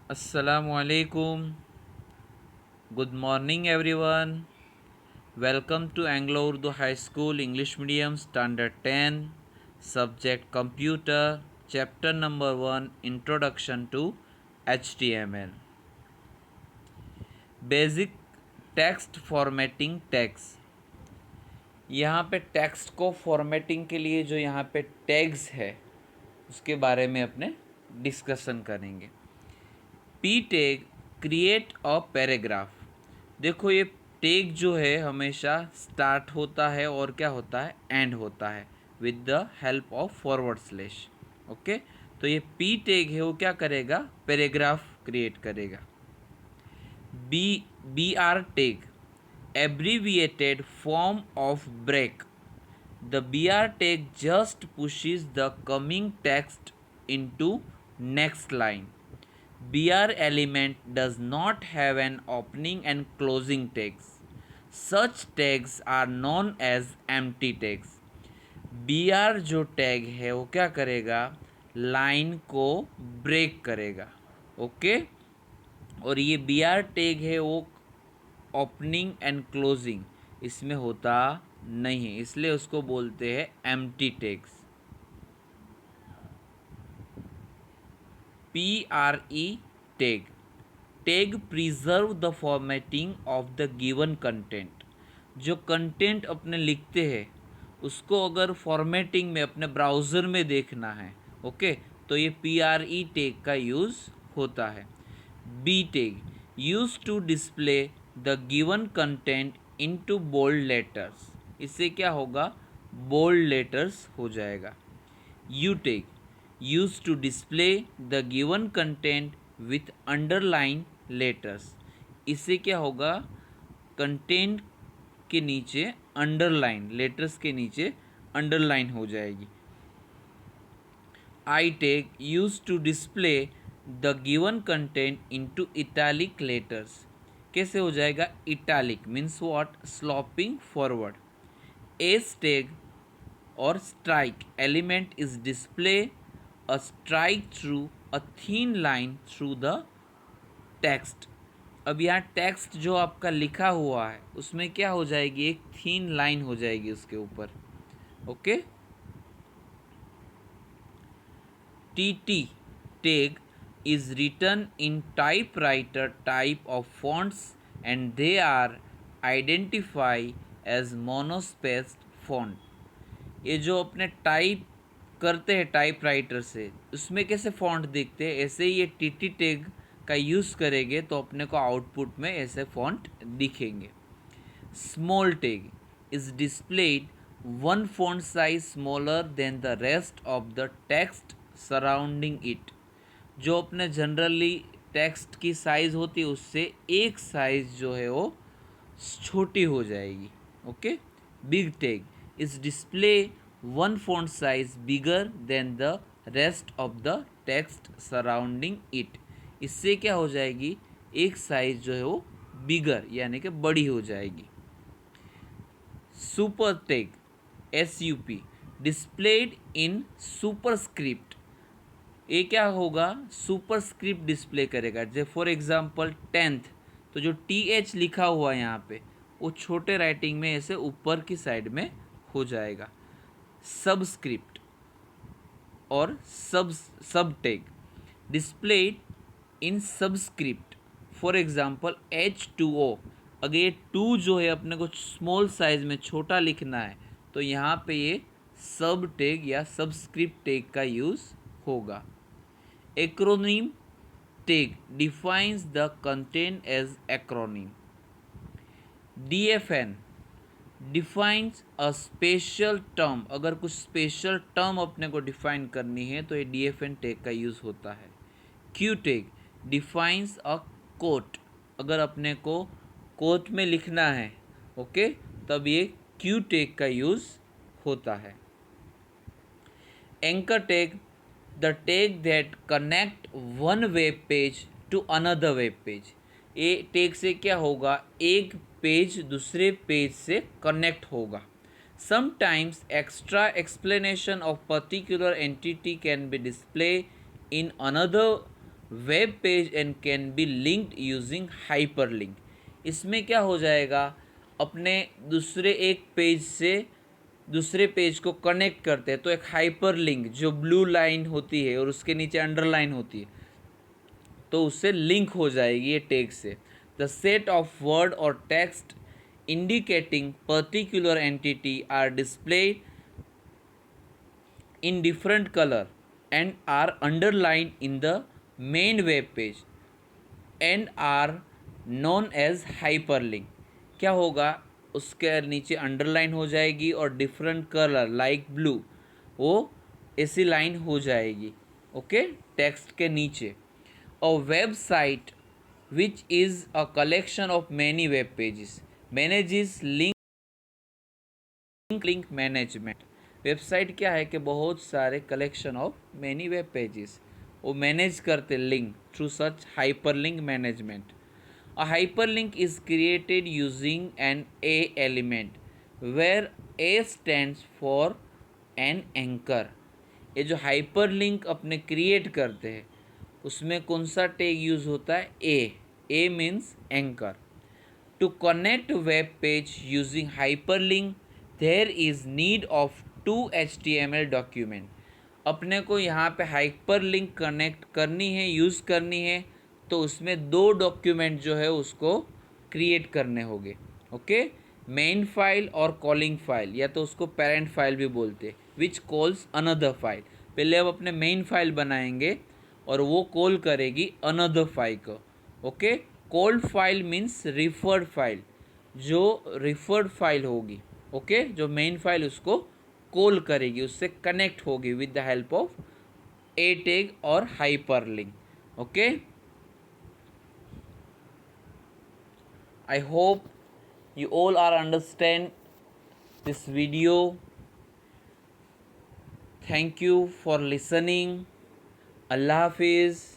Assalamualaikum. Good morning, everyone. Welcome to Anglo Urdu High School English Medium Standard 10, Subject Computer, Chapter number 1, Introduction to HTML. Basic Text Formatting Tags. यहाँ पे text को formatting के लिए जो यहाँ पे tags है उसके बारे में अपने डिस्कशन करेंगे। P tag create a paragraph. देखो ये टैग जो है हमेशा स्टार्ट होता है और क्या होता है, एंड होता है with the help of forward slash. Okay, तो ये पी टैग है वो क्या करेगा, पैराग्राफ क्रिएट करेगा। B R tag abbreviated form of break. The BR tag just pushes the coming text into next line. BR element does not have an opening and closing tags. Such tags are known as empty tags. BR जो tag है वो क्या करेगा, line को break करेगा। Okay, और ये BR tag है वो ओपनिंग एंड क्लोजिंग इसमें होता नहीं है, इसलिए उसको बोलते हैं empty tags. PRE tag tag preserve the formatting of the given content. जो कंटेंट अपने लिखते हैं उसको अगर फॉर्मेटिंग में अपने ब्राउज़र में देखना है, ओके, तो ये PRE टैग का यूज़ होता है। B tag use to display the given content into bold letters. इससे क्या होगा, बोल्ड लेटर्स हो जाएगा। U tag use to display the given content with underline letters. इससे क्या होगा, कंटेंट के नीचे अंडरलाइन, लेटर्स के नीचे अंडरलाइन हो जाएगी। I tag use to display the given content into italic letters. कैसे हो जाएगा, italic means what, sloping forward. S tag और strike element is display a strike through a thin line through the text. अब यहाँ text जो आपका लिखा हुआ है उसमें क्या हो जाएगी, एक थीन लाइन हो जाएगी उसके ऊपर। Okay, TT tag is written in typewriter type of fonts and they are identified as monospaced font. ये जो अपने टाइप करते हैं टाइपराइटर से उसमें कैसे फॉन्ट दिखते हैं, ऐसे ही ये TT टैग का यूज़ करेंगे तो अपने को आउटपुट में ऐसे फॉन्ट दिखेंगे। Small tag is displayed one font size smaller than the rest of the text surrounding it। जो अपने जनरली टेक्स्ट की साइज़ होती है उससे एक साइज़ जो है वो छोटी हो जाएगी। Okay, big tag is display one font size bigger than the rest of the text surrounding it. इससे क्या हो जाएगी, एक साइज जो है वो बिगर यानी कि बड़ी हो जाएगी। Super tag SUP displayed in superscript. ये क्या होगा, सुपरस्क्रिप्ट डिस्प्ले करेगा। जैसे फॉर एग्जांपल 10th, तो जो TH लिखा हुआ है यहाँ पे वो छोटे राइटिंग में ऐसे ऊपर की साइड में हो जाएगा। सबस्क्रिप्ट और सब tag displayed in subscript. For example H2O, अगर ये 2 जो है अपने को स्मॉल साइज में छोटा लिखना है तो यहाँ पे ये सब टैग या सबस्क्रिप्ट टैग का यूज़ होगा। Acronym tag defines the content as acronym. DFN defines a special term. अगर कुछ स्पेशल टर्म अपने को डिफाइन करनी है तो ये DFN टैग का यूज़ होता है। Q tag defines a quote. अगर अपने को कोट में लिखना है, ओके, तब ये क्यू टैग का यूज़ होता है। Anchor tag the tag that connect one web page to another web page. ये टैग से क्या होगा, एक पेज दूसरे पेज से कनेक्ट होगा। Sometimes extra explanation of particular entity can be display in another web page and can be linked using hyperlink. इसमें क्या हो जाएगा, अपने दूसरे एक पेज से दूसरे पेज को कनेक्ट करते हैं तो एक हाइपर लिंक जो ब्लू लाइन होती है और उसके नीचे अंडरलाइन होती है तो उससे लिंक हो जाएगी ये टैग से। द सेट ऑफ वर्ड और text indicating particular entity are displayed in different color and are underlined in the main web page and are known as hyperlink। क्या होगा, उसके नीचे अंडरलाइन हो जाएगी और डिफरेंट कलर लाइक ब्लू वो ऐसी लाइन हो जाएगी ओके टेक्स्ट के नीचे। A website which is a collection of many web pages manages link management. Website क्या है कि बहुत सारे collection of many web pages वो मैनेज करते link through such hyperlink management. A hyperlink is created using an A element where A stands for an anchor. ये जो hyperlink अपने क्रिएट करते हैं उसमें कौन सा टैग यूज होता है, A means anchor. To connect web page using hyperlink, there is need of two HTML document। अपने को यहाँ पे हाइपरलिंक कनेक्ट करनी है, यूज़ करनी है तो उसमें दो डॉक्यूमेंट जो है उसको क्रिएट करने होंगे ओके। मेन फाइल और कॉलिंग फाइल या तो उसको पेरेंट फाइल भी बोलते हैं विच कॉल्स अनदर फाइल। पहले हम अपने मेन फाइल बनाएंगे और वो कॉल करेगी अनदर फाइल को okay. Called file means referred file, जो रिफर्ड फाइल होगी ओके जो मेन फाइल उसको कॉल करेगी, उससे कनेक्ट होगी with the help of A tag और hyperlink okay. I hope you all are understand this video. Thank you for listening. Allah Hafiz.